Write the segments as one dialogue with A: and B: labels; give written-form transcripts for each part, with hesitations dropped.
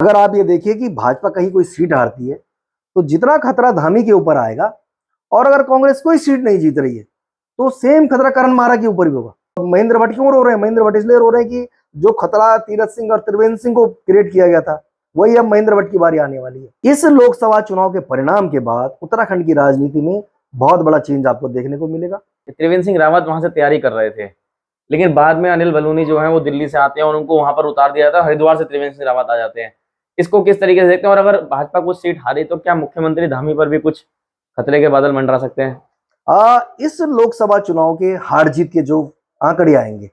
A: अगर आप ये देखिए कि भाजपा कहीं कोई सीट हारती है तो जितना खतरा धामी के ऊपर आएगा, और अगर कांग्रेस कोई सीट नहीं जीत रही है तो सेम खतरा करण मारा के ऊपर भी होगा। महेंद्र भट्ट क्यों रो रहे हैं? महेंद्र भट्ट इसलिए रो रहे हैं कि जो खतरा तीरथ सिंह और त्रिवेंद्र सिंह को क्रिएट किया गया था वही अब महेंद्र भट्ट की बारी आने वाली है। इस लोकसभा चुनाव के परिणाम के बाद उत्तराखंड की राजनीति में बहुत बड़ा चेंज आपको देखने को मिलेगा।
B: त्रिवेंद्र सिंह रावत वहां से तैयारी कर रहे थे, लेकिन बाद में अनिल बलूनी जो है वो दिल्ली से आते हैं और उनको वहां पर उतार दिया जाता है। हरिद्वार से त्रिवेंद्र सिंह रावत आ जाते हैं। इसको किस तरीके से देखते हैं, और अगर भाजपा कुछ सीट हारी तो क्या मुख्यमंत्री धामी पर भी कुछ खतरे के बादल मंडरा सकते हैं?
A: इस लोकसभा चुनाव के हार जीत के जो आंकड़े आएंगे,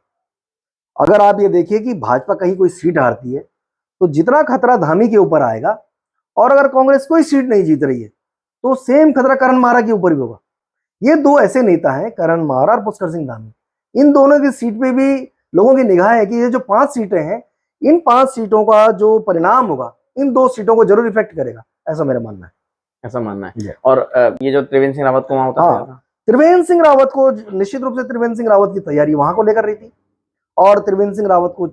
A: अगर आप ये देखिए कि भाजपा कहीं कोई सीट हारती है तो जितना खतरा धामी के ऊपर आएगा, और अगर कांग्रेस कोई सीट नहीं जीत रही है तो सेम खतरा करण मारा के ऊपर भी होगा। ये दो ऐसे नेता हैं, करण मारा और पुष्कर सिंह धामी। इन दोनों की सीट पे भी लोगों की निगाह है कि ये जो 5 सीटें हैं, इन 5 सीटों का जो परिणाम होगा इन 2 सीटों को जरूर इफेक्ट करेगा, ऐसा मेरा मानना है।
B: ऐसा मानना है। और ये जो त्रिवेंद्र सिंह रावत को वहां होता था,
A: त्रिवेंद्र सिंह रावत को निश्चित रूप से त्रिवेंद्र सिंह रावत की तैयारी वहां को लेकर रही थी, और त्रिवेंद्र सिंह रावत को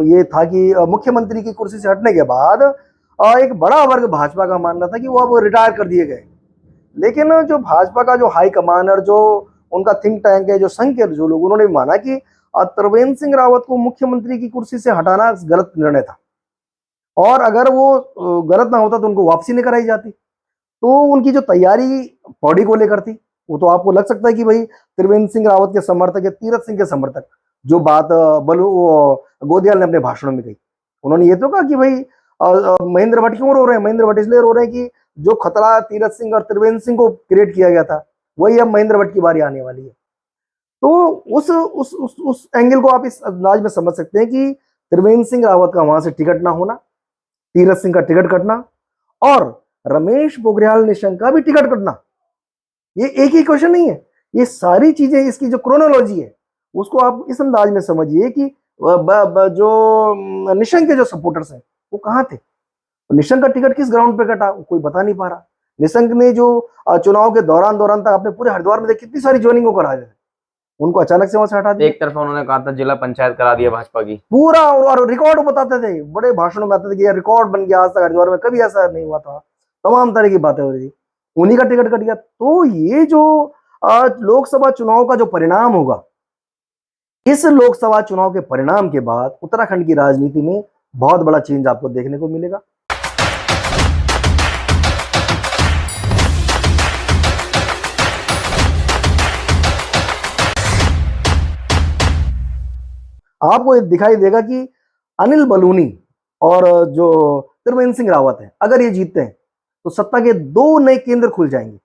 A: ये था कि मुख्यमंत्री की कुर्सी से हटने के बाद एक बड़ा वर्ग भाजपा का मानना था कि वो अब रिटायर कर दिए गए। लेकिन जो भाजपा का जो हाई कमान और जो उनका थिंक टैंक है, जो संघ के जो लोग, उन्होंने माना कि त्रिवेंद्र सिंह रावत को मुख्यमंत्री की कुर्सी से हटाना गलत निर्णय था, और अगर वो गलत ना होता तो उनको वापसी नहीं कराई जाती। तो उनकी जो तैयारी बॉडी को लेकर थी, वो तो आपको लग सकता है कि भाई त्रिवेंद्र सिंह रावत के समर्थक या तीरथ सिंह के समर्थक, जो बात गोदियाल ने अपने भाषणों में कही, उन्होंने ये तो कहा कि भाई महेंद्र भट्ट क्यों रो रहे हैं? महेंद्र भट्ट इसलिए रो रहे हैं कि जो खतरा तीरथ सिंह और त्रिवेंद्र सिंह को क्रिएट किया गया था वही अब महेंद्र भट्ट की बारी आने वाली है। तो उस एंगल को आप इस अंदाज में समझ सकते हैं कि त्रिवेंद्र सिंह रावत का वहां से टिकट ना होना, तीरथ सिंह का टिकट कटना, और रमेश पोखरियाल निशंक का भी टिकट कटना, ये एक ही क्वेश्चन नहीं है। ये सारी चीजें, इसकी जो क्रोनोलॉजी है उसको आप इस अंदाज में समझिए कि जो निशंक के जो सपोर्टर्स हैं वो कहाँ थे, निशंक का टिकट किस ग्राउंड पे कटा कोई बता नहीं पा रहा। निशंक ने जो चुनाव के दौरान तक अपने पूरे हरिद्वार में कितनी सारी ज्वाइनिंग करा दी, उनको अचानक से वहां से हटा दिया।
B: एक तरफ उन्होंने कहा था जिला पंचायत करा दिया भाजपा की
A: पूरा, और रिकॉर्ड बताते थे, बड़े भाषणों में आते थे कि रिकॉर्ड बन गया, आज तक हरिद्वार में कभी ऐसा नहीं हुआ था, तमाम तरह की बातें हो रही थी, उन्हीं का टिकट कट गया। तो ये जो लोकसभा चुनाव का जो परिणाम होगा, इस लोकसभा चुनाव के परिणाम के बाद उत्तराखंड की राजनीति में बहुत बड़ा चेंज आपको देखने को मिलेगा। आपको दिखाई देगा कि अनिल बलूनी और जो त्रिवेंद्र सिंह रावत है, अगर ये जीतते हैं तो सत्ता के 2 नए केंद्र खुल जाएंगे।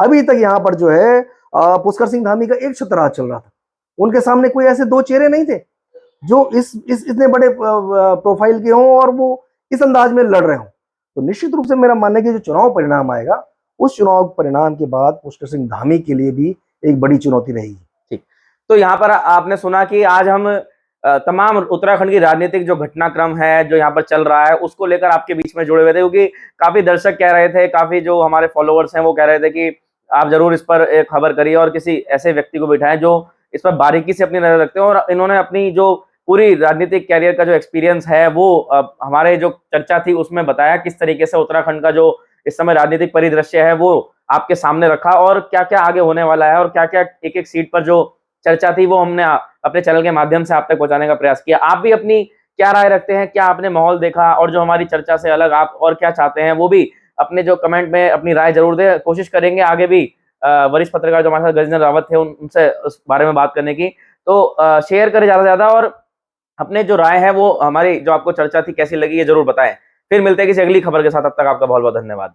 A: अभी तक यहां पर जो है पुष्कर सिंह धामी का एक छत्रराज चल रहा था, उनके सामने कोई ऐसे 2 चेहरे नहीं थे जो इतने बड़े प्रोफाइल के हों और वो इस अंदाज में लड़ रहे हों। तो निश्चित रूप से मेरा मानना है कि जो चुनाव परिणाम आएगा, उस चुनाव परिणाम के बाद पुष्कर सिंह धामी के लिए भी एक बड़ी चुनौती रहेगी।
B: ठीक, तो यहाँ पर आपने सुना कि आज हम तमाम उत्तराखंड की राजनीतिक जो घटनाक्रम है, जो यहाँ पर चल रहा है, उसको लेकर आपके बीच में जुड़े हुए थे, क्योंकि काफी दर्शक कह रहे थे, काफी जो हमारे फॉलोअर्स हैं वो कह रहे थे कि आप जरूर इस पर एक खबर करिए और किसी ऐसे व्यक्ति को बिठाएं जो इस पर बारीकी से अपनी नजर रखते हैं। और इन्होंने अपनी जो पूरी राजनीतिक कैरियर का जो एक्सपीरियंस है वो हमारे जो चर्चा थी उसमें बताया, किस तरीके से उत्तराखंड का जो इस समय राजनीतिक परिदृश्य है वो आपके सामने रखा, और क्या क्या आगे होने वाला है, और क्या क्या एक एक सीट पर जो चर्चा थी वो हमने अपने चैनल के माध्यम से आप तक पहुंचाने का प्रयास किया। आप भी अपनी क्या राय रखते हैं, क्या आपने माहौल देखा, और जो हमारी चर्चा से अलग आप और क्या चाहते हैं, वो भी अपने जो कमेंट में अपनी राय जरूर दें। कोशिश करेंगे आगे भी वरिष्ठ पत्रकार जो हमारे साथ गजेंद्र रावत थे उनसे उस बारे में बात करने की। तो शेयर करें ज्यादा से ज्यादा, और अपने जो राय है वो हमारी जो आपको चर्चा थी कैसी लगी ये जरूर बताएं। फिर मिलते हैं किसी अगली खबर के साथ, तब तक आपका बहुत बहुत धन्यवाद।